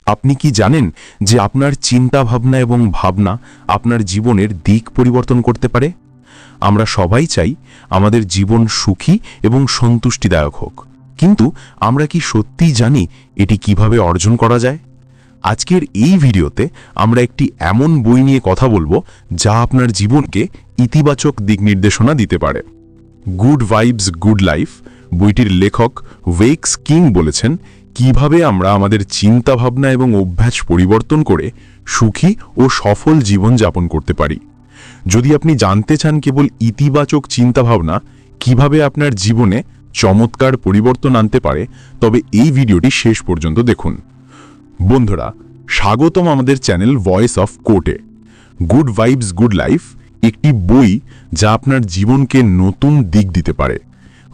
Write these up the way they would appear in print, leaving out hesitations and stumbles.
আপনি কি জানেন যে আপনার চিন্তা ভাবনা এবং ভাবনা আপনার জীবনের দিক পরিবর্তন করতে পারে? আমরা সবাই চাই আমাদের জীবন সুখী এবং সন্তুষ্টিদায়ক হোক, কিন্তু আমরা কি সত্যিই জানি এটি কিভাবে অর্জন করা যায়? আজকের এই ভিডিওতে আমরা একটি এমন বই নিয়ে কথা বলবো যা আপনার জীবনকে ইতিবাচক দিক নির্দেশনা দিতে পারে। গুড ভাইবস গুড লাইফ বইটির লেখক ওয়েক্স কিং বলেছেন কিভাবে আমরা আমাদের চিন্তাভাবনা এবং অভ্যাস পরিবর্তন করে সুখী ও সফল জীবন যাপন করতে পারি। যদি আপনি জানতে চান কেবল ইতিবাচক চিন্তাভাবনা কিভাবে আপনার জীবনে চমৎকার পরিবর্তন আনতে পারে, তবে এই ভিডিওটি শেষ পর্যন্ত দেখুন। বন্ধুরা, স্বাগতম আমাদের চ্যানেল ভয়েস অফ কোর্টে। গুড ভাইবস গুড লাইফ একটি বই যা আপনার জীবনকে নতুন দিক দিতে পারে।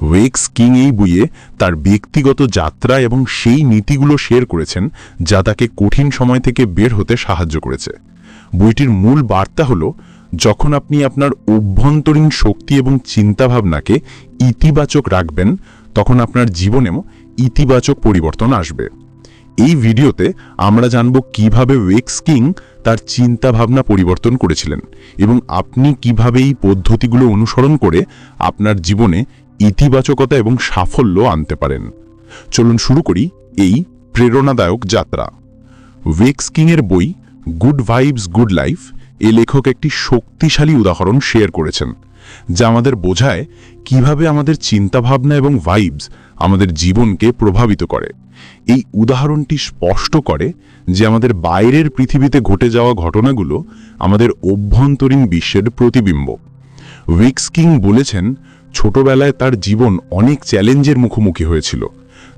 ওয়েক্স কিং এই বইয়ে তার ব্যক্তিগত যাত্রা এবং সেই নীতিগুলো শেয়ার করেছেন যা তাকে কঠিন সময় থেকে বের হতে সাহায্য করেছে। বইটির মূল বার্তা হলো, যখন আপনি আপনার অভ্যন্তরীণ শক্তি এবং চিন্তাভাবনাকে ইতিবাচক রাখবেন, তখন আপনার জীবনেও ইতিবাচক পরিবর্তন আসবে। এই ভিডিওতে আমরা জানব কিভাবে ওয়েক্স কিং তার চিন্তাভাবনা পরিবর্তন করেছিলেন এবং আপনি কিভাবে এই পদ্ধতিগুলো অনুসরণ করে আপনার জীবনে ইতিবাচকতা এবং সাফল্য আনতে পারেন। চলুন শুরু করি এই প্রেরণাদায়ক যাত্রা। ওয়েক্স কিংয়ের বই গুড ভাইবস গুড লাইফ এ লেখক একটি শক্তিশালী উদাহরণ শেয়ার করেছেন যা আমাদের বোঝায় কিভাবে আমাদের চিন্তাভাবনা এবং ভাইবস আমাদের জীবনকে প্রভাবিত করে। এই উদাহরণটি স্পষ্ট করে যে আমাদের বাইরের পৃথিবীতে ঘটে যাওয়া ঘটনাগুলো আমাদের অভ্যন্তরীণ বিশ্বের প্রতিবিম্ব। ওয়েক্স কিং বলেছেন, ছোটবেলায় তার জীবন অনেক চ্যালেঞ্জের মুখোমুখি হয়েছিল।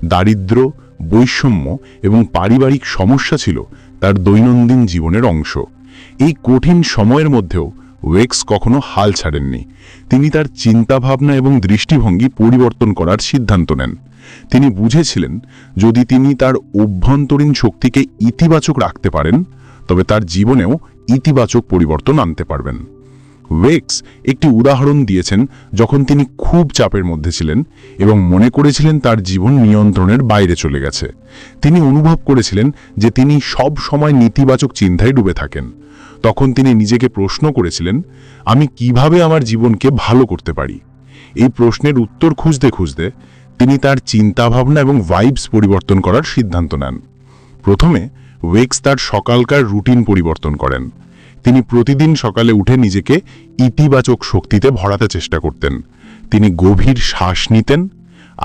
দারিদ্র্য, বৈষম্য এবং পারিবারিক সমস্যা ছিল তার দৈনন্দিন জীবনের অংশ। এই কঠিন সময়ের মধ্যেও ওয়েক্স কখনো হাল ছাড়েননি। তিনি তার চিন্তাভাবনা এবং দৃষ্টিভঙ্গি পরিবর্তন করার সিদ্ধান্ত নেন। তিনি বুঝেছিলেন, যদি তিনি তার অভ্যন্তরীণ শক্তিকে ইতিবাচক রাখতে পারেন, তবে তার জীবনেও ইতিবাচক পরিবর্তন আনতে পারবেন। ওয়েক্স একটি উদাহরণ দিয়েছেন যখন তিনি খুব চাপের মধ্যে ছিলেন এবং মনে করেছিলেন তার জীবন নিয়ন্ত্রণের বাইরে চলে গেছে। তিনি অনুভব করেছিলেন যে তিনি সব সময় নেতিবাচক চিন্তায় ডুবে থাকেন। তখন তিনি নিজেকে প্রশ্ন করেছিলেন, আমি কিভাবে আমার জীবনকে ভালো করতে পারি? এই প্রশ্নের উত্তর খুঁজতে খুঁজতে তিনি তার চিন্তাভাবনা এবং ভাইবস পরিবর্তন করার সিদ্ধান্ত নেন। প্রথমে ওয়েক্স তার সকালকার রুটিন পরিবর্তন করেন। তিনি প্রতিদিন সকালে উঠে নিজেকে ইতিবাচক শক্তিতে ভরাতে চেষ্টা করতেন। তিনি গভীর শ্বাস নিতেন,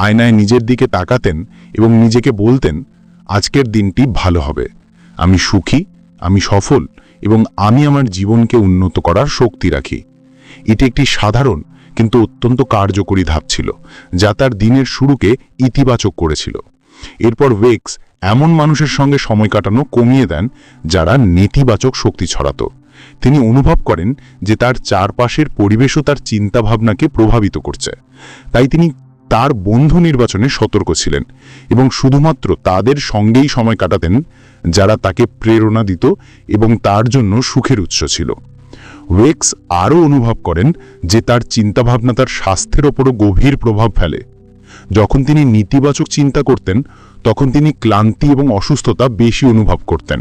আয়নায় নিজের দিকে তাকাতেন এবং নিজেকে বলতেন, আজকের দিনটি ভালো হবে, আমি সুখী, আমি সফল এবং আমি আমার জীবনকে উন্নত করার শক্তি রাখি। এটি একটি সাধারণ কিন্তু অত্যন্ত কার্যকরী ধাপ ছিল যা তার দিনের শুরুকে ইতিবাচক করেছিল। এরপর ওয়েক্স এমন মানুষের সঙ্গে সময় কাটানো কমিয়ে দেন যারা নেতিবাচক শক্তি ছড়াতো। তিনি অনুভব করেন যে তার চারপাশের পরিবেশও তার চিন্তাভাবনাকে প্রভাবিত করছে। তাই তিনি তার বন্ধু নির্বাচনে সতর্ক ছিলেন এবং শুধুমাত্র তাদের সঙ্গেই সময় কাটাতেন যারা তাকে প্রেরণা দিত এবং তার জন্য সুখের উৎস ছিল। ওয়েক্স আরও অনুভব করেন যে তার চিন্তাভাবনা তার স্বাস্থ্যের ওপরও গভীর প্রভাব ফেলে। যখন তিনি নেতিবাচক চিন্তা করতেন, তখন তিনি ক্লান্তি এবং অসুস্থতা বেশি অনুভব করতেন।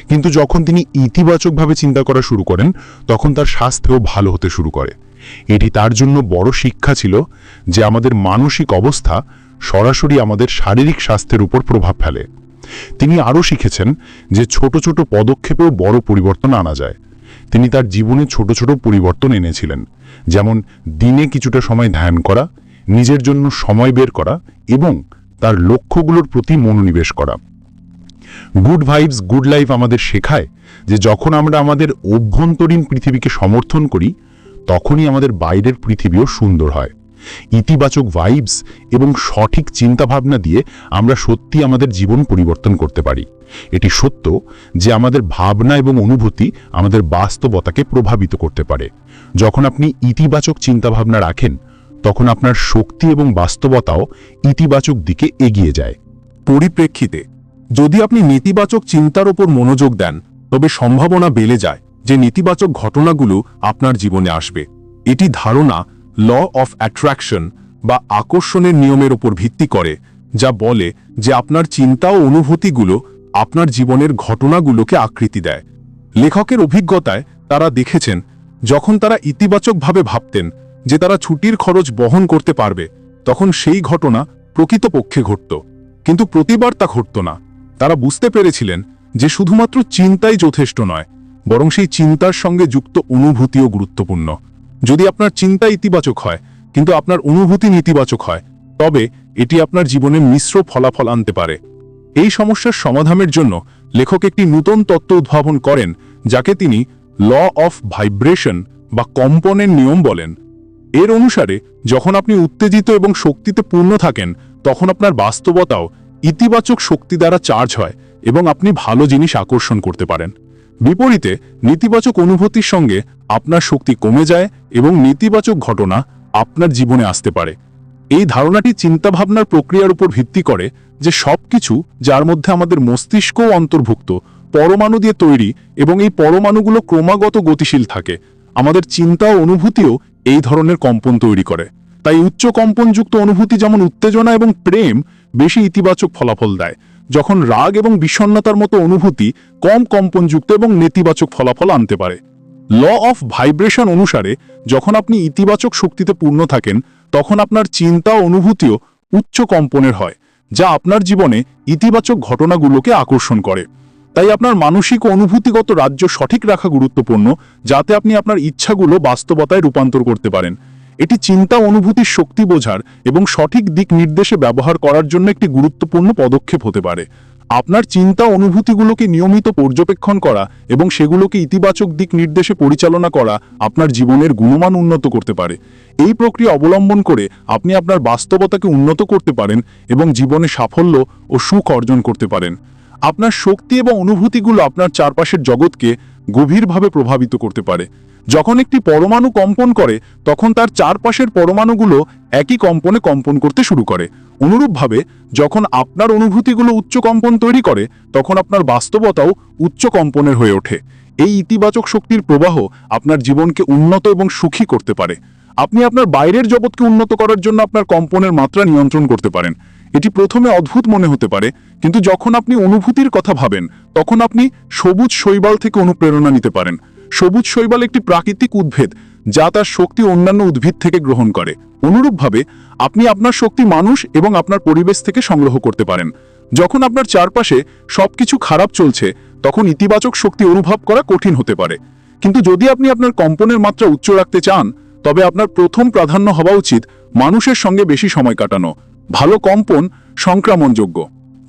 কিন্তু যখন তিনি ইতিবাচকভাবে চিন্তা করা শুরু করেন, তখন তার স্বাস্থ্যও ভালো হতে শুরু করে। এটি তার জন্য বড় শিক্ষা ছিল যে আমাদের মানসিক অবস্থা সরাসরি আমাদের শারীরিক স্বাস্থ্যের উপর প্রভাব ফেলে। তিনি আরও শিখেছেন যে ছোট ছোট পদক্ষেপেও বড় পরিবর্তন আনা যায়। তিনি তার জীবনে ছোট ছোট পরিবর্তন এনেছিলেন, যেমন দিনে কিছুটা সময় ধ্যান করা, নিজের জন্য সময় বের করা এবং তার লক্ষ্যগুলোর প্রতি মনোনিবেশ করা। গুড ভাইবস গুড লাইফ আমাদের শেখায় যে যখন আমরা আমাদের অভ্যন্তরীণ পৃথিবীকে সমর্থন করি, তখনই আমাদের বাইরের পৃথিবীও সুন্দর হয়। ইতিবাচক ভাইবস এবং সঠিক চিন্তাভাবনা দিয়ে আমরা সত্যি আমাদের জীবন পরিবর্তন করতে পারি। এটি সত্য যে আমাদের ভাবনা এবং অনুভূতি আমাদের বাস্তবতাকে প্রভাবিত করতে পারে। যখন আপনি ইতিবাচক চিন্তাভাবনা রাখেন, তখন আপনার শক্তি এবং বাস্তবতাও ইতিবাচক দিকে এগিয়ে যায়। পরিপ্রেক্ষিতে, যদি আপনি নেতিবাচক চিন্তার ওপর মনোযোগ দেন, তবে সম্ভাবনা বেড়ে যায় যে নেতিবাচক ঘটনাগুলো আপনার জীবনে আসবে। এটি ধারণা ল অফ অ্যাট্রাকশন বা আকর্ষণের নিয়মের ওপর ভিত্তি করে, যা বলে যে আপনার চিন্তা ও অনুভূতিগুলো আপনার জীবনের ঘটনাগুলোকে আকৃতি দেয়। লেখকের অভিজ্ঞতায় তারা দেখেছেন, যখন তারা ইতিবাচকভাবে ভাবতেন যে তারা ছুটির খরচ বহন করতে পারবে, তখন সেই ঘটনা প্রকৃতপক্ষে ঘটত। কিন্তু প্রতিবার তা ঘটত না। তারা বুঝতে পেরেছিলেন যে শুধুমাত্র চিন্তাই যথেষ্ট নয়, বরং সেই চিন্তার সঙ্গে যুক্ত অনুভূতিও গুরুত্বপূর্ণ। যদি আপনার চিন্তা ইতিবাচক হয় কিন্তু আপনার অনুভূতি নেতিবাচক হয়, তবে এটি আপনার জীবনে মিশ্র ফলাফল আনতে পারে। এই সমস্যার সমাধানের জন্য লেখক একটি নতুন তত্ত্ব উদ্ভাবন করেন, যাকে তিনি ল অফ ভাইব্রেশন বা কম্পনের নিয়ম বলেন। এর অনুসারে যখন আপনি উত্তেজিত এবং শক্তিতে পূর্ণ থাকেন, তখন আপনার বাস্তবতাও ইতিবাচক শক্তি দ্বারা চার্জ হয় এবং আপনি ভালো জিনিস আকর্ষণ করতে পারেন। বিপরীতে নেতিবাচক অনুভূতির সঙ্গে আপনার শক্তি কমে যায় এবং নেতিবাচক ঘটনা আপনার জীবনে আসতে পারে। এই ধারণাটি চিন্তাভাবনার প্রক্রিয়ার উপর ভিত্তি করে যে সবকিছু, যার মধ্যে আমাদের মস্তিষ্কও অন্তর্ভুক্ত, পরমাণু দিয়ে তৈরি এবং এই পরমাণুগুলো ক্রমাগত গতিশীল থাকে। আমাদের চিন্তা ও অনুভূতিও এই ধরনের কম্পন তৈরি করে। তাই উচ্চ কম্পনযুক্ত অনুভূতি যেমন উত্তেজনা এবং প্রেম বেশি ইতিবাচক ফলাফল দেয়, যখন রাগ এবং বিষণ্ণতার মতো অনুভূতি কম কম্পনযুক্ত এবং নেতিবাচক ফলাফল আনতে পারে। ল অফ ভাইব্রেশন অনুসারে যখন আপনি ইতিবাচক শক্তিতে পূর্ণ থাকেন, তখন আপনার চিন্তা ও অনুভূতিও উচ্চ কম্পনের হয়, যা আপনার জীবনে ইতিবাচক ঘটনাগুলোকে আকর্ষণ করে। তাই আপনার মানসিক ও অনুভূতিগত রাজ্য সঠিক রাখা গুরুত্বপূর্ণ, যাতে আপনি আপনার ইচ্ছাগুলো বাস্তবতায় রূপান্তর করতে পারেন। এটি চিন্তা অনুভূতির শক্তি বোঝার এবং সঠিক দিক নির্দেশে ব্যবহার করার জন্য একটি গুরুত্বপূর্ণ পদক্ষেপ হতে পারে। আপনার চিন্তা অনুভূতিগুলোকে নিয়মিত পর্যবেক্ষণ করা এবং সেগুলোকে ইতিবাচক দিক নির্দেশে পরিচালনা করা আপনার জীবনের গুণমান উন্নত করতে পারে। এই প্রক্রিয়া অবলম্বন করে আপনি আপনার বাস্তবতাকে উন্নত করতে পারেন এবং জীবনে সাফল্য ও সুখ অর্জন করতে পারেন। আপনার শক্তি এবং অনুভূতিগুলো আপনার চারপাশের জগৎকে গভীরভাবে প্রভাবিত করতে পারে। যখন একটি পরমাণু কম্পন করে, তখন তার চারপাশের পরমাণুগুলো একই কম্পনে কম্পন করতে শুরু করে। অনুরূপভাবে যখন আপনার অনুভূতিগুলো উচ্চ কম্পন তৈরি করে, তখন আপনার বাস্তবতাও উচ্চ কম্পনের হয়ে ওঠে। এই ইতিবাচক শক্তির প্রবাহ আপনার জীবনকে উন্নত এবং সুখী করতে পারে। আপনি আপনার বাইরের জগৎকে উন্নত করার জন্য আপনার কম্পনের মাত্রা নিয়ন্ত্রণ করতে পারেন। এটি প্রথমে অদ্ভুত মনে হতে পারে, কিন্তু যখন আপনি অনুভূতির কথা ভাবেন, তখন আপনি সবুজ শৈবাল থেকে অনুপ্রেরণা নিতে পারেন। সবুজ শৈবাল একটি প্রাকৃতিক উদ্ভিদ যা তার শক্তি অন্যান্য উদ্ভিদ থেকে গ্রহণ করে। অনুরূপভাবে আপনি আপনার শক্তি মানুষ এবং আপনার পরিবেশ থেকে সংগ্রহ করতে পারেন। যখন আপনার চারপাশে সবকিছু খারাপ চলছে, তখন ইতিবাচক শক্তি অনুভব করা কঠিন হতে পারে। কিন্তু যদি আপনি আপনার কম্পনের মাত্রা উচ্চ রাখতে চান, তবে আপনার প্রথম প্রাধান্য হওয়া উচিত মানুষের সঙ্গে বেশি সময় কাটানো। ভালো কম্পন সংক্রমণযোগ্য।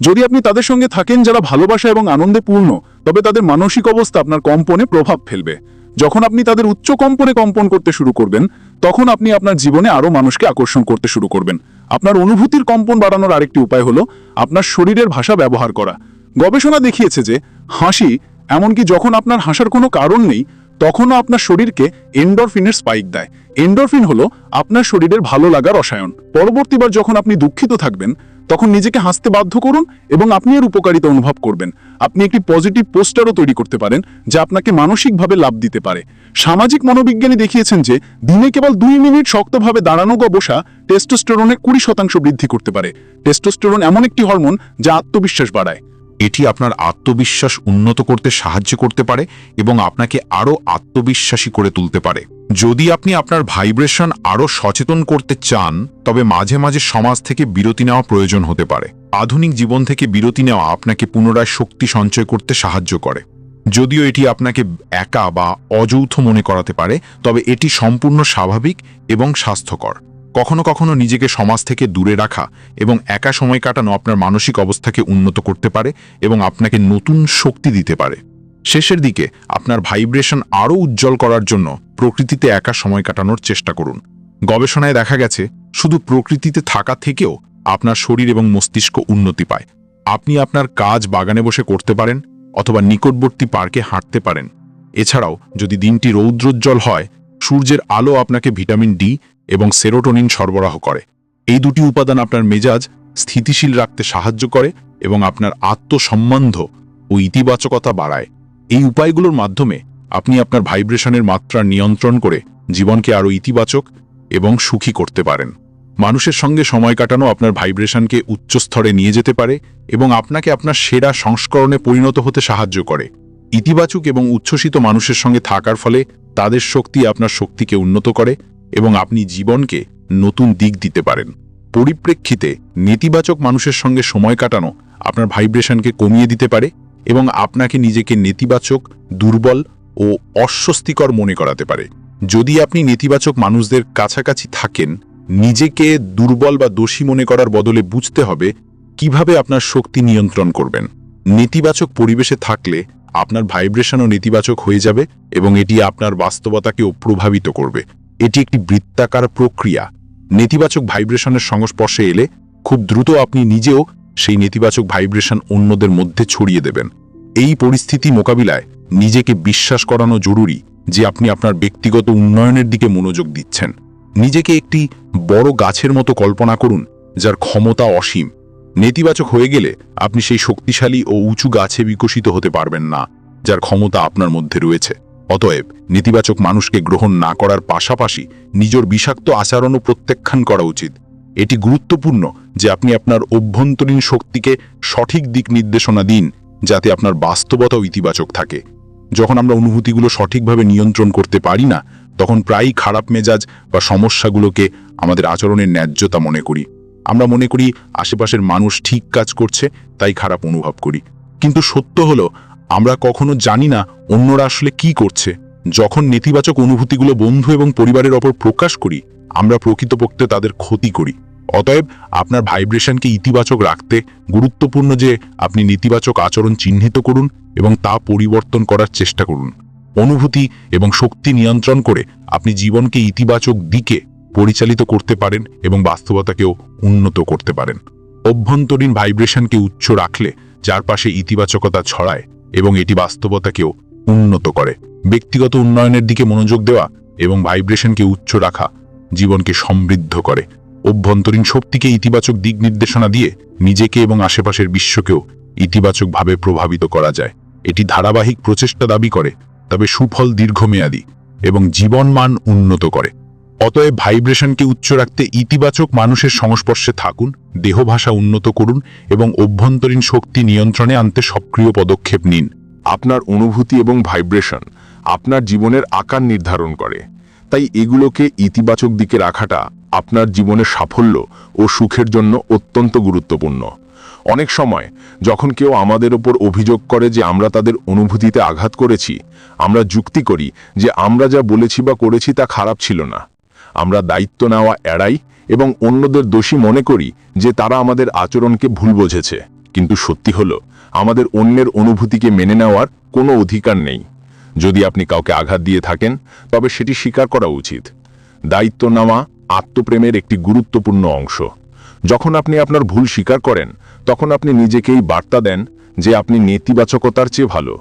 যদি আপনি তাদের সঙ্গে থাকেন যারা ভালোবাসা এবং আনন্দে পূর্ণ, তবে তাদের মানসিক অবস্থা আপনার কম্পনে প্রভাব ফেলবে। যখন আপনি তাদের উচ্চ কম্পনে কম্পন করতে শুরু করবেন, তখন আপনি আপনার জীবনে আরও মানুষকে আকর্ষণ করতে শুরু করবেন। আপনার অনুভূতির কম্পন বাড়ানোর আরেকটি উপায় হলো আপনার শরীরের ভাষা ব্যবহার করা। গবেষণা দেখিয়েছে যে হাসি, এমনকি যখন আপনার হাসার কোনো কারণ নেই, তখনও আপনার শরীরকে এন্ডরফিনের স্পাইক দেয়। এন্ডরফিন হলো আপনার শরীরের ভালো লাগার রসায়ন। পরবর্তীবার যখন আপনি দুঃখিত থাকবেন, তখন নিজেকে হাসতে বাধ্য করুন এবং আপনি এর উপকারিতা অনুভব করবেন। আপনি একটি পজিটিভ পোস্টারও তৈরি করতে পারেন, যা আপনাকে মানসিকভাবে লাভ দিতে পারে। সামাজিক মনোবিজ্ঞানী দেখিয়েছেন যে দিনে কেবল 2 মিনিট শক্তভাবে দাঁড়ানো বা বসা টেস্টোস্টেরনে 20% বৃদ্ধি করতে পারে। টেস্টোস্টেরন এমন একটি হরমোন যা আত্মবিশ্বাস বাড়ায়। এটি আপনার আত্মবিশ্বাস উন্নত করতে সাহায্য করতে পারে এবং আপনাকে আরও আত্মবিশ্বাসী করে তুলতে পারে। যদি আপনি আপনার ভাইব্রেশন আরও সচেতন করতে চান, তবে মাঝে মাঝে সমাজ থেকে বিরতি নেওয়া প্রয়োজন হতে পারে। আধুনিক জীবন থেকে বিরতি নেওয়া আপনাকে পুনরায় শক্তি সঞ্চয় করতে সাহায্য করে। যদিও এটি আপনাকে একা বা অযৌথ মনে করাতে পারে, তবে এটি সম্পূর্ণ স্বাভাবিক এবং স্বাস্থ্যকর। কখনো কখনো নিজেকে সমাজ থেকে দূরে রাখা এবং একা সময় কাটানো আপনার মানসিক অবস্থাকে উন্নত করতে পারে এবং আপনাকে নতুন শক্তি দিতে পারে। শেষের দিকে আপনার ভাইব্রেশন আরও উজ্জ্বল করার জন্য প্রকৃতিতে একা সময় কাটানোর চেষ্টা করুন। গবেষণায় দেখা গেছে, শুধু প্রকৃতিতে থাকা থেকেও আপনার শরীর এবং মস্তিষ্ক উন্নতি পায়। আপনি আপনার কাজ বাগানে বসে করতে পারেন অথবা নিকটবর্তী পার্কে হাঁটতে পারেন। এছাড়াও যদি দিনটি রৌদ্রোজ্জ্বল হয়, সূর্যের আলো আপনাকে ভিটামিন ডি এবং সেরোটোনিন সরবরাহ করে। এই দুটি উপাদান আপনার মেজাজ স্থিতিশীল রাখতে সাহায্য করে এবং আপনার আত্মসম্বন্ধ ও ইতিবাচকতা বাড়ায়। এই উপায়গুলোর মাধ্যমে আপনি আপনার ভাইব্রেশনের মাত্রা নিয়ন্ত্রণ করে জীবনকে আরও ইতিবাচক এবং সুখী করতে পারেন। মানুষের সঙ্গে সময় কাটানো আপনার ভাইব্রেশনকে উচ্চ স্তরে নিয়ে যেতে পারে এবং আপনাকে আপনার সেরা সংস্করণে পরিণত হতে সাহায্য করে। ইতিবাচক এবং উচ্ছ্বসিত মানুষের সঙ্গে থাকার ফলে তাদের শক্তি আপনার শক্তিকে উন্নত করে এবং আপনি জীবনকে নতুন দিক দিতে পারেন। পরিপ্রেক্ষিতে নেতিবাচক মানুষের সঙ্গে সময় কাটানো আপনার ভাইব্রেশনকে কমিয়ে দিতে পারে এবং আপনাকে নিজেকে নেতিবাচক, দুর্বল ও অস্বস্তিকর মনে করাতে পারে। যদি আপনি নেতিবাচক মানুষদের কাছাকাছি থাকেন, নিজেকে দুর্বল বা দোষী মনে করার বদলে বুঝতে হবে কিভাবে আপনার শক্তি নিয়ন্ত্রণ করবেন। নেতিবাচক পরিবেশে থাকলে আপনার ভাইব্রেশনও নেতিবাচক হয়ে যাবে এবং এটি আপনার বাস্তবতাকেও প্রভাবিত করবে। এটি একটি বৃত্তাকার প্রক্রিয়া। নেতিবাচক ভাইব্রেশনের সংস্পর্শে এলে খুব দ্রুত আপনি নিজেও সেই নেতিবাচক ভাইব্রেশন অন্যদের মধ্যে ছড়িয়ে দেবেন। এই পরিস্থিতি মোকাবিলায় নিজেকে বিশ্বাস করানো জরুরি যে আপনি আপনার ব্যক্তিগত উন্নয়নের দিকে মনোযোগ দিচ্ছেন। নিজেকে একটি বড় গাছের মতো কল্পনা করুন যার ক্ষমতা অসীম। নেতিবাচক হয়ে গেলে আপনি সেই শক্তিশালী ও উঁচু গাছে বিকশিত হতে পারবেন না যার ক্ষমতা আপনার মধ্যে রয়েছে। অতএব নেতিবাচক মানুষকে গ্রহণ না করার পাশাপাশি নিজের বিষাক্ত আচরণও প্রত্যাখ্যান করা উচিত। এটি গুরুত্বপূর্ণ যে আপনি আপনার অভ্যন্তরীণ শক্তিকে সঠিক দিক নির্দেশনা দিন যাতে আপনার বাস্তবতাও ইতিবাচক থাকে। যখন আমরা অনুভূতিগুলো সঠিকভাবে নিয়ন্ত্রণ করতে পারি না, তখন প্রায়ই খারাপ মেজাজ বা সমস্যাগুলোকে আমাদের আচরণের ন্যায্যতা মনে করি। আমরা মনে করি আশেপাশের মানুষ ঠিক কাজ করছে, তাই খারাপ অনুভব করি। কিন্তু সত্য হলো আমরা কখনো জানি না অন্যরা আসলে কি করছে। যখন নেতিবাচক অনুভূতিগুলো বন্ধু এবং পরিবারের ওপর প্রকাশ করি, আমরা প্রকৃতপক্ষে তাদের ক্ষতি করি। অতএব আপনার ভাইব্রেশনকে ইতিবাচক রাখতে গুরুত্বপূর্ণ যে আপনি নেতিবাচক আচরণ চিহ্নিত করুন এবং তা পরিবর্তন করার চেষ্টা করুন। অনুভূতি এবং শক্তি নিয়ন্ত্রণ করে আপনি জীবনকে ইতিবাচক দিকে পরিচালিত করতে পারেন এবং বাস্তবতাকেও উন্নত করতে পারেন। অভ্যন্তরীণ ভাইব্রেশনকে উচ্চ রাখলে চারপাশে ইতিবাচকতা ছড়ায় এবং এটি বাস্তবতাকেও উন্নত করে। ব্যক্তিগত উন্নয়নের দিকে মনোযোগ দেওয়া এবং ভাইব্রেশনকে উচ্চ রাখা জীবনকে সমৃদ্ধ করে। অভ্যন্তরীণ শক্তিকে ইতিবাচক দিক নির্দেশনা দিয়ে নিজেকে এবং আশেপাশের বিশ্বকেও ইতিবাচকভাবে প্রভাবিত করা যায়। এটি ধারাবাহিক প্রচেষ্টা দাবি করে, তবে সুফল দীর্ঘমেয়াদী এবং জীবনমান উন্নত করে। অতএব ভাইব্রেশনকে উচ্চ রাখতে ইতিবাচক মানুষের সংস্পর্শে থাকুন, দেহভাষা উন্নত করুন এবং অভ্যন্তরীণ শক্তি নিয়ন্ত্রণে আনতে সক্রিয় পদক্ষেপ নিন। আপনার অনুভূতি এবং ভাইব্রেশন আপনার জীবনের আকার নির্ধারণ করে, তাই এগুলোকে ইতিবাচক দিকে রাখাটা আপনার জীবনের সাফল্য ও সুখের জন্য অত্যন্ত গুরুত্বপূর্ণ। অনেক সময় যখন কেউ আমাদের ওপর অভিযোগ করে যে আমরা তাদের অনুভূতিতে আঘাত করেছি, আমরা যুক্তি করি যে আমরা যা বলেছি বা করেছি তা খারাপ ছিল না। আমরা দায়িত্ব নেওয়া এড়াই এবং অন্যদের দোষী মনে করি যে তারা আমাদের আচরণকে ভুল বুঝেছে। কিন্তু সত্যি হলো আমাদের অন্যের অনুভূতিকে মেনে নেওয়ার কোনো অধিকার নেই। যদি আপনি কাউকে আঘাত দিয়ে থাকেন, তবে সেটি স্বীকার করা উচিত। দায়িত্ব নেওয়া আত্মপ্রেমের একটি গুরুত্বপূর্ণ অংশ। যখন আপনি আপনার ভুল স্বীকার করেন, তখন আপনি নিজেকেই বার্তা দেন যে আপনি নেতিবাচকতার চেয়ে ভালো।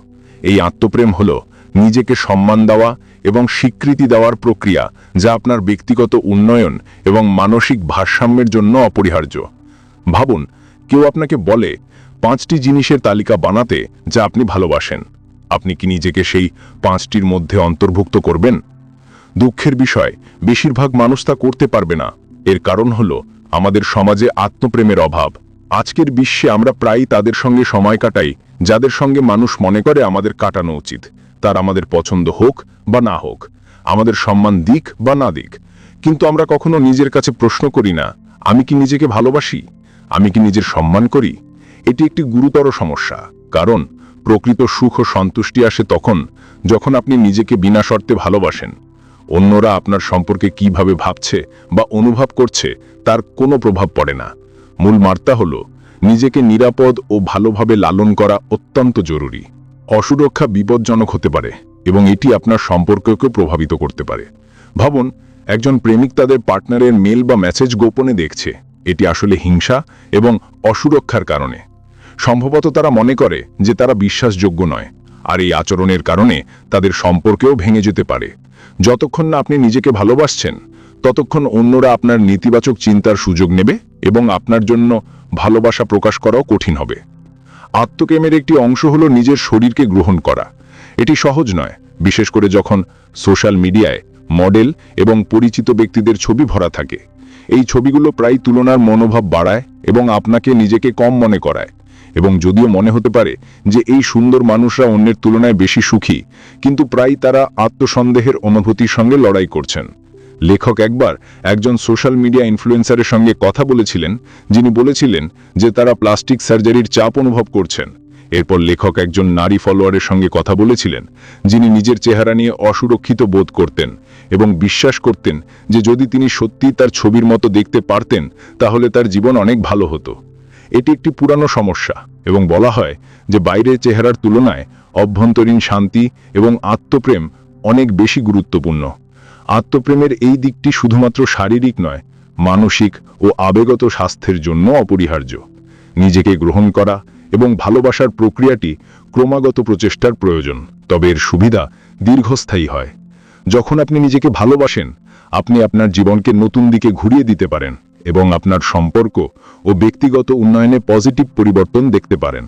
এই আত্মপ্রেম হলো নিজেকে সম্মান দেওয়া এবং স্বীকৃতি দেওয়ার প্রক্রিয়া, যা আপনার ব্যক্তিগত উন্নয়ন এবং মানসিক ভারসাম্যের জন্য অপরিহার্য। ভাবুন, কেউ আপনাকে বলে 5টি জিনিসের তালিকা বানাতে যা আপনি ভালোবাসেন। আপনি কি নিজেকে সেই 5টির মধ্যে অন্তর্ভুক্ত করবেন? দুঃখের বিষয়, বেশিরভাগ মানুষ তা করতে পারবে না। এর কারণ হলো আমাদের সমাজে আত্মপ্রেমের অভাব। আজকের বিশ্বে আমরা প্রায়ই তাদের সঙ্গে সময় কাটাই যাদের সঙ্গে মানুষ মনে করে আমাদের কাটানো উচিত। তার আমাদের পছন্দ হোক বা না হোক, আমাদের সম্মান দিক বা না দিক। কিন্তু আমরা কখনো নিজের কাছে প্রশ্ন করি না, আমি কি নিজেকে ভালোবাসি? আমি কি নিজের সম্মান করি? এটি একটি গুরুতর সমস্যা, কারণ প্রকৃত সুখ ও সন্তুষ্টি আসে তখন যখন আপনি নিজেকে বিনা শর্তে ভালোবাসেন। অন্যরা আপনার সম্পর্কে কিভাবে ভাবছে বা অনুভব করছে তার কোনো প্রভাব পড়ে না। মূল বার্তা হলো নিজেকে নিরাপদ ও ভালোভাবে লালন করা অত্যন্ত জরুরি। অসুরক্ষা বিপজ্জনক হতে পারে এবং এটি আপনার সম্পর্ককে প্রভাবিত করতে পারে। ভাবুন, একজন প্রেমিক তাদের পার্টনারের মেল বা মেসেজ গোপনে দেখছে। এটি আসলে হিংসা এবং অসুরক্ষার কারণে। সম্ভবত তারা মনে করে যে তারা বিশ্বাসযোগ্য নয়, আর এই আচরণের কারণে তাদের সম্পর্কেও ভেঙে যেতে পারে। যতক্ষণ না আপনি নিজেকে ভালোবাসছেন, ততক্ষণ অন্যরা আপনার নেতিবাচক চিন্তার সুযোগ নেবে এবং আপনার জন্য ভালোবাসা প্রকাশ করাও কঠিন হবে। আত্মপ্রেমের একটি অংশ হলো নিজের শরীরকে গ্রহণ করা। এটি সহজ নয়, বিশেষ করে যখন সোশ্যাল মিডিয়ায় মডেল এবং পরিচিত ব্যক্তিদের ছবি ভরা থাকে। এই ছবিগুলো প্রায় তুলনার মনোভাব বাড়ায় এবং আপনাকে নিজেকে কম মনে করায়। এবং যদিও মনে হতে পারে যে এই সুন্দর মানুষরা অন্যের তুলনায় বেশি সুখী, কিন্তু প্রায় তারা আত্মসন্দেহের অনুভূতির সঙ্গে লড়াই করছেন। লেখক একবার একজন সোশ্যাল মিডিয়া ইনফ্লুয়েন্সারের সঙ্গে কথা বলেছিলেন, যিনি বলেছিলেন যে তারা প্লাস্টিক সার্জারির চাপ অনুভব করছেন। এরপর লেখক একজন নারী ফলোয়ারের সঙ্গে কথা বলেছিলেন, যিনি নিজের চেহারা নিয়ে অসুরক্ষিত বোধ করতেন এবং বিশ্বাস করতেন যে যদি তিনি সত্যি তার ছবির মতো দেখতে পারতেন তাহলে তার জীবন অনেক ভালো হতো। এটি একটি পুরানো সমস্যা এবং বলা হয় যে বাইরের চেহারার তুলনায় অভ্যন্তরীণ শান্তি এবং আত্মপ্রেম অনেক বেশি গুরুত্বপূর্ণ। আত্মপ্রেমের এই দিকটি শুধুমাত্র শারীরিক নয়, মানসিক ও আবেগগত স্বাস্থ্যের জন্য অপরিহার্য। নিজেকে গ্রহণ করা এবং ভালোবাসার প্রক্রিয়াটি ক্রমাগত প্রচেষ্টার প্রয়োজন, তবে এর সুবিধা দীর্ঘস্থায়ী হয়। যখন আপনি নিজেকে ভালোবাসেন, আপনি আপনার জীবনকে নতুন দিকে ঘুরিয়ে দিতে পারেন এবং আপনার সম্পর্ক ও ব্যক্তিগত উন্নয়নে পজিটিভ পরিবর্তন দেখতে পারেন।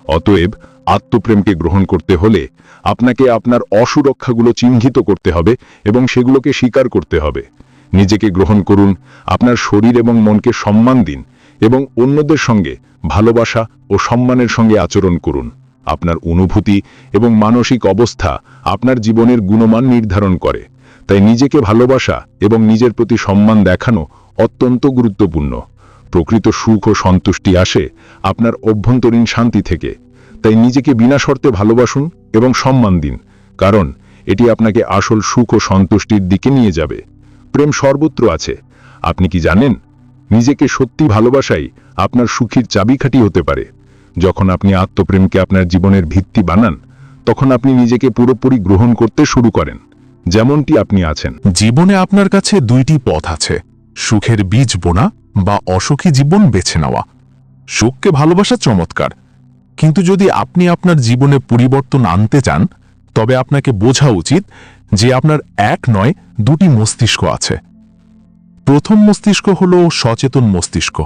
অতএব আত্মপ্রেমকে গ্রহণ করতে হলে আপনাকে আপনার অসুরক্ষাগুলো চিহ্নিত করতে হবে এবং সেগুলোকে স্বীকার করতে হবে। নিজেকে গ্রহণ করুন, আপনার শরীর এবং মনকে সম্মান দিন এবং অন্যদের সঙ্গে ভালোবাসা ও সম্মানের সঙ্গে আচরণ করুন। আপনার অনুভূতি এবং মানসিক অবস্থা আপনার জীবনের গুণমান নির্ধারণ করে, তাই নিজেকে ভালোবাসা এবং নিজের প্রতি সম্মান দেখানো অত্যন্ত গুরুত্বপূর্ণ। প্রকৃত সুখ ও সন্তুষ্টি আসে আপনার অভ্যন্তরীণ শান্তি থেকে, তাই নিজেকে বিনা শর্তে ভালোবাসুন এবং সম্মান দিন, কারণ এটি আপনাকে আসল সুখ ও সন্তুষ্টির দিকে নিয়ে যাবে। প্রেম সর্বত্র আছে। আপনি কি জানেন, নিজেকে সত্যি ভালোবাসাই আপনার সুখের চাবিকাঠি হতে পারে। যখন আপনি আত্মপ্রেমকে আপনার জীবনের ভিত্তি বানান, তখন আপনি নিজেকে পুরোপুরি গ্রহণ করতে শুরু করেন, যেমনটি আপনি আছেন। জীবনে আপনার কাছে দুইটি পথ আছে, সুখের বীজ বোনা বা অসুখী জীবন বেছে নেওয়া। সুখকে ভালোবাসা চমৎকার, কিন্তু যদি আপনি আপনার জীবনে পরিবর্তন আনতে চান, তবে আপনাকে বোঝা উচিত যে আপনার এক নয় দুটি মস্তিষ্ক আছে। প্রথম মস্তিষ্ক হল সচেতন মস্তিষ্ক।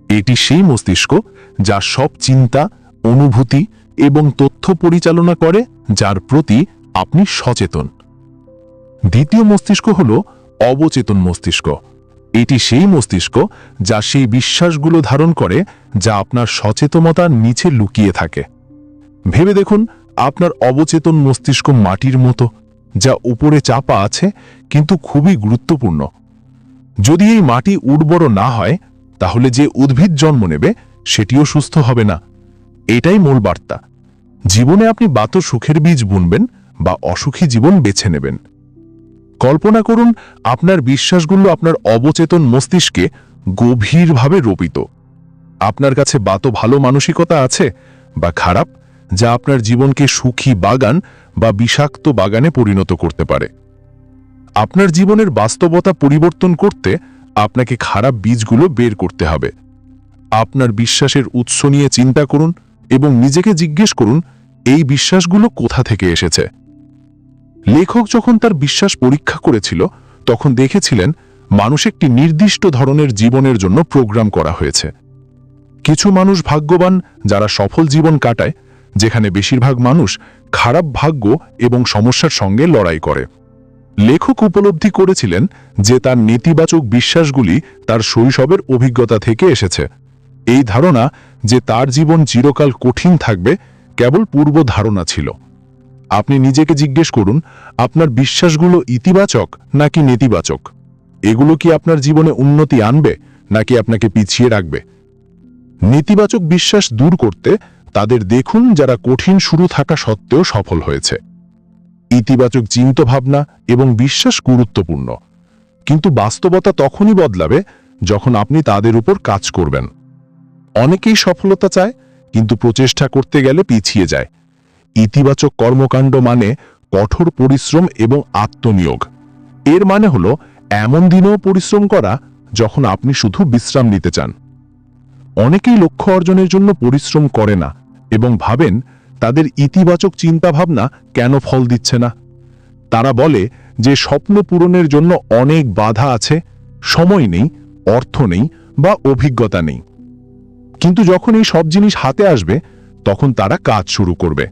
এটি সেই মস্তিষ্ক যা সব চিন্তা, অনুভূতি এবং তথ্য পরিচালনা করে যার প্রতি আপনি সচেতন। দ্বিতীয় মস্তিষ্ক হল অবচেতন মস্তিষ্ক। এটি সেই মস্তিষ্ক যা সেই বিশ্বাসগুলো ধারণ করে যা আপনার সচেতনতার নিচে লুকিয়ে থাকে। ভেবে দেখুন, আপনার অবচেতন মস্তিষ্ক মাটির মতো, যা উপরে চাপা আছে কিন্তু খুবই গুরুত্বপূর্ণ। যদি এই মাটি উর্বর না হয়, তাহলে যে উদ্ভিদ জন্ম নেবে সেটিও সুস্থ হবে না। এটাই মূল বার্তা। জীবনে আপনি বা তো সুখের বীজ বুনবেন বা অসুখী জীবন বেছে নেবেন। কল্পনা করুন, আপনার বিশ্বাসগুলো আপনার অবচেতন মস্তিষ্কে গভীরভাবে রোপিত। আপনার কাছে বা তো ভালো মানসিকতা আছে বা খারাপ, যা আপনার জীবনকে সুখী বাগান বা বিষাক্ত বাগানে পরিণত করতে পারে। আপনার জীবনের বাস্তবতা পরিবর্তন করতে আপনাকে খারাপ বীজগুলো বের করতে হবে। আপনার বিশ্বাসের উৎস নিয়ে চিন্তা করুন এবং নিজেকে জিজ্ঞেস করুন, এই বিশ্বাসগুলো কোথা থেকে এসেছে। লেখক যখন তার বিশ্বাস পরীক্ষা করেছিল, তখন দেখেছিলেন মানুষ একটি নির্দিষ্ট ধরনের জীবনের জন্য প্রোগ্রাম করা হয়েছে। কিছু মানুষ ভাগ্যবান যারা সফল জীবন কাটায়, যেখানে বেশিরভাগ মানুষ খারাপ ভাগ্য এবং সমস্যার সঙ্গে লড়াই করে। লেখক উপলব্ধি করেছিলেন যে তার নেতিবাচক বিশ্বাসগুলি তার শৈশবের অভিজ্ঞতা থেকে এসেছে। এই ধারণা যে তার জীবন চিরকাল কঠিন থাকবে কেবল পূর্ব ধারণা ছিল। আপনি নিজেকে জিজ্ঞেস করুন, আপনার বিশ্বাসগুলো ইতিবাচক নাকি নেতিবাচক? এগুলো কি আপনার জীবনে উন্নতি আনবে নাকি আপনাকে পিছিয়ে রাখবে? নেতিবাচক বিশ্বাস দূর করতে তাদের দেখুন যারা কঠিন শুরু থাকা সত্ত্বেও সফল হয়েছে। ইতিবাচক চিন্তাভাবনা এবং বিশ্বাস গুরুত্বপূর্ণ, কিন্তু বাস্তবতা তখনই বদলাবে যখন আপনি তাদের উপর কাজ করবেন। অনেকেই সফলতা চায়, কিন্তু প্রচেষ্টা করতে গেলে পিছিয়ে যায়। ইতিবাচক কর্মকাণ্ড মানে কঠোর পরিশ্রম এবং আত্মনিয়োগ। এর মানে হলো এমন দিনেও পরিশ্রম করা যখন আপনি শুধু বিশ্রাম নিতে চান। অনেকেই লক্ষ্য অর্জনের জন্য পরিশ্রম করে না এবং ভাবেন তাদের ইতিবাচক চিন্তাভাবনা কেন ফল দিচ্ছে না। তারা বলে যে স্বপ্ন পূরণের জন্য অনেক বাধা আছে, সময় নেই, অর্থ নেই বা অভিজ্ঞতা নেই। কিন্তু যখন এই সব জিনিস হাতে আসবে, তখন তারা কাজ শুরু করবে।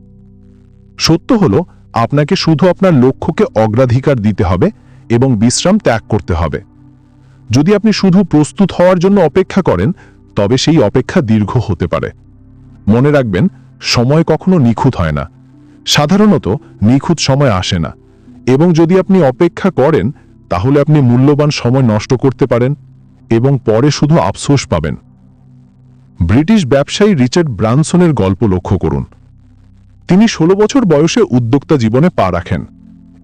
সত্য হলো, আপনাকে শুধু আপনার লক্ষ্যকে অগ্রাধিকার দিতে হবে এবং বিশ্রাম ত্যাগ করতে হবে। যদি আপনি শুধু প্রস্তুত হওয়ার জন্য অপেক্ষা করেন, তবে সেই অপেক্ষা দীর্ঘ হতে পারে। মনে রাখবেন, সময় কখনো নিখুঁত হয় না। সাধারণত নিখুঁত সময় আসে না, এবং যদি আপনি অপেক্ষা করেন, তাহলে আপনি মূল্যবান সময় নষ্ট করতে পারেন এবং পরে শুধু আফসোস পাবেন। ব্রিটিশ ব্যবসায়ী রিচার্ড ব্রানসনের গল্প লক্ষ্য করুন। তিনি 16 বছর বয়সে উদ্যোক্তা জীবনে পা রাখেন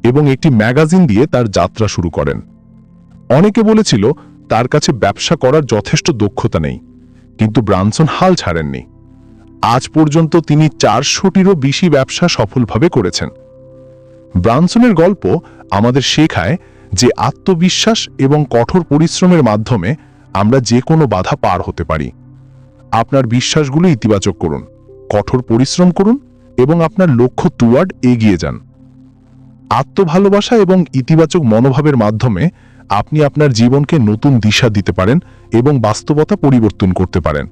এবং একটি ম্যাগাজিন দিয়ে তার যাত্রা শুরু করেন। অনেকে বলেছিল তার কাছে ব্যবসা করার যথেষ্ট দক্ষতা নেই, কিন্তু ব্রানসন হাল ছাড়েননি। আজ পর্যন্ত তিনি 400টিরও বেশি ব্যবসা সফলভাবে করেছেন। ব্রানসনের গল্প আমাদের শেখায় যে আত্মবিশ্বাস এবং কঠোর পরিশ্রমের মাধ্যমে আমরা যে কোনো বাধা পার হতে পারি। আপনার বিশ্বাসগুলো ইতিবাচক করুন, কঠোর পরিশ্রম করুন এবং আপনার লক্ষ্য টুয়ার্ড এগিয়ে যান। আত্মভালোবাসা এবং ইতিবাচক মনোভাবের মাধ্যমে আপনি আপনার জীবনকে নতুন দিশা দিতে পারেন এবং বাস্তবতা পরিবর্তন করতে পারেন।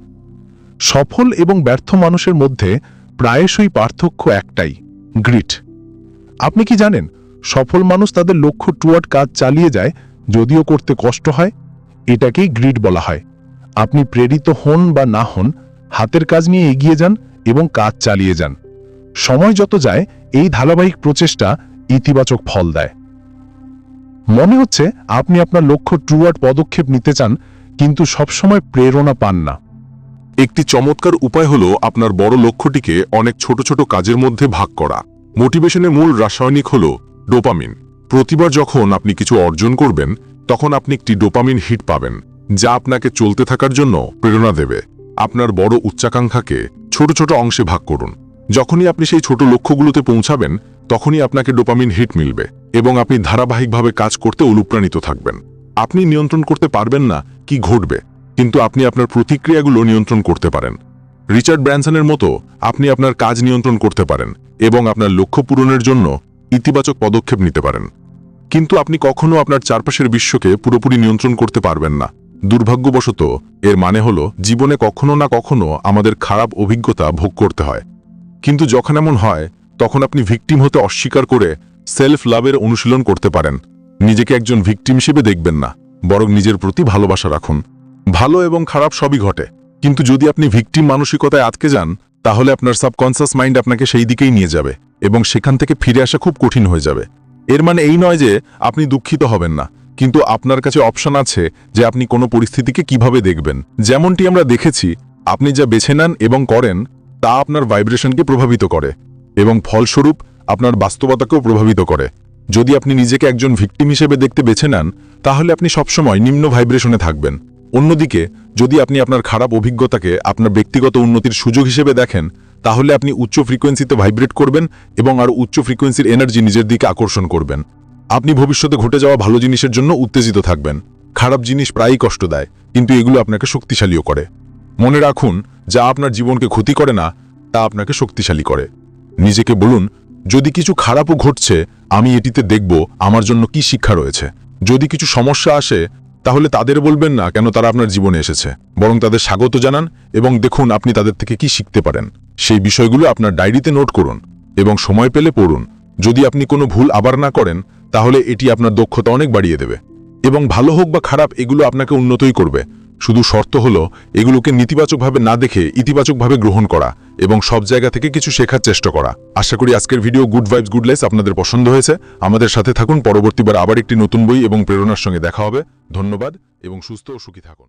সফল এবং ব্যর্থ মানুষের মধ্যে প্রায়শই পার্থক্য একটাই, গ্রিট। আপনি কি জানেন, সফল মানুষ তাদের লক্ষ্য টুয়ার্ড কাজ চালিয়ে যায়, যদিও করতে কষ্ট হয়। এটাকেই গ্রিট বলা হয়। আপনি প্রেরিত হন বা না হন, হাতের কাজ নিয়ে এগিয়ে যান এবং কাজ চালিয়ে যান। সময় যত যায়, এই ধারাবাহিক প্রচেষ্টা ইতিবাচক ফল দেয়। মনে হচ্ছে আপনি আপনার লক্ষ্য টুয়ার্ড পদক্ষেপ নিতে চান, কিন্তু সবসময় প্রেরণা পান না। একটি চমৎকার উপায় হলো আপনার বড় লক্ষ্যটিকে অনেক ছোট ছোট কাজের মধ্যে ভাগ করা। মোটিভেশনের মূল রাসায়নিক হলো ডোপামিন। প্রতিবার যখন আপনি কিছু অর্জন করবেন, তখন আপনি একটি ডোপামিন হিট পাবেন, যা আপনাকে চলতে থাকার জন্য প্রেরণা দেবে। আপনার বড় উচ্চাকাঙ্ক্ষাকে ছোট ছোট অংশে ভাগ করুন। যখনই আপনি সেই ছোট লক্ষ্যগুলোতে পৌঁছাবেন, তখনই আপনাকে ডোপামিন হিট মিলবে এবং আপনি ধারাবাহিকভাবে কাজ করতে অনুপ্রাণিত থাকবেন। আপনি নিয়ন্ত্রণ করতে পারবেন না কি ঘটবে, কিন্তু আপনি আপনার প্রতিক্রিয়াগুলো নিয়ন্ত্রণ করতে পারেন। রিচার্ড ব্র্যানসনের মতো আপনি আপনার কাজ নিয়ন্ত্রণ করতে পারেন এবং আপনার লক্ষ্য পূরণের জন্য ইতিবাচক পদক্ষেপ নিতে পারেন। কিন্তু আপনি কখনো আপনার চারপাশের বিশ্বকে পুরোপুরি নিয়ন্ত্রণ করতে পারবেন না। দুর্ভাগ্যবশত এর মানে হলো জীবনে কখনো না কখনো আমাদের খারাপ অভিজ্ঞতা ভোগ করতে হয়। কিন্তু যখন এমন হয়, তখন আপনি ভিকটিম হতে অস্বীকার করে সেলফ লাভের অনুশীলন করতে পারেন। নিজেকে একজন ভিকটিম হিসেবে দেখবেন না, বরং নিজের প্রতি ভালোবাসা রাখুন। ভালো এবং খারাপ সবই ঘটে, কিন্তু যদি আপনি ভিকটিম মানসিকতায় আটকে যান, তাহলে আপনার সাবকনসিয়াস মাইন্ড আপনাকে সেই দিকেই নিয়ে যাবে এবং সেখান থেকে ফিরে আসা খুব কঠিন হয়ে যাবে। এর মানে এই নয় যে আপনি দুঃখিত হবেন না, কিন্তু আপনার কাছে অপশন আছে যে আপনি কোনো পরিস্থিতিকে কিভাবে দেখবেন। যেমনটি আমরা দেখেছি, আপনি যা বেছে নেন এবং করেন তা আপনার ভাইব্রেশনকে প্রভাবিত করে এবং ফলস্বরূপ আপনার বাস্তবতাকেও প্রভাবিত করে। যদি আপনি নিজেকে একজন ভিকটিম হিসেবে দেখতে বেছে নেন, তাহলে আপনি সবসময় নিম্ন ভাইব্রেশনে থাকবেন। অন্যদিকে যদি আপনি আপনার খারাপ অভিজ্ঞতাকে আপনার ব্যক্তিগত উন্নতির সুযোগ হিসেবে দেখেন, তাহলে আপনি উচ্চ ফ্রিকোয়েন্সিতে ভাইব্রেট করবেন এবং আরও উচ্চ ফ্রিকোয়েন্সির এনার্জি নিজের দিকে আকর্ষণ করবেন। আপনি ভবিষ্যতে ঘটে যাওয়া ভালো জিনিসের জন্য উত্তেজিত থাকবেন। খারাপ জিনিস প্রায়ই কষ্ট দেয়, কিন্তু এগুলো আপনাকে শক্তিশালীও করে। মনে রাখুন, যা আপনার জীবনকে ক্ষতি করে না, তা আপনাকে শক্তিশালী করে। নিজেকে বলুন, যদি কিছু খারাপও ঘটছে, আমি এটিতে দেখব আমার জন্য কি শিক্ষা রয়েছে। যদি কিছু সমস্যা আসে, তাহলে তাদের বলবেন না কেন তারা আপনার জীবনে এসেছে, বরং তাদের স্বাগত জানান এবং দেখুন আপনি তাদের থেকে কি শিখতে পারেন। সেই বিষয়গুলো আপনার ডায়েরিতে নোট করুন এবং সময় পেলে পড়ুন। যদি আপনি কোনো ভুল আবার না করেন, তাহলে এটি আপনার দক্ষতা অনেক বাড়িয়ে দেবে এবং ভালো হোক বা খারাপ, এগুলো আপনাকে উন্নতই করবে। শুধু শর্ত হলো এগুলোকে নেতিবাচকভাবে না দেখে ইতিবাচকভাবে গ্রহণ করা এবং সব জায়গা থেকে কিছু শেখার চেষ্টা করা। আশা করি আজকের video good vibes good life আপনাদের পছন্দ হয়েছে। আমাদের সাথে থাকুন, পরবর্তীবার আবার একটি নতুন বই এবং প্রেরণার সঙ্গে দেখা হবে। ধন্যবাদ এবং সুস্থ ও সুখী থাকুন।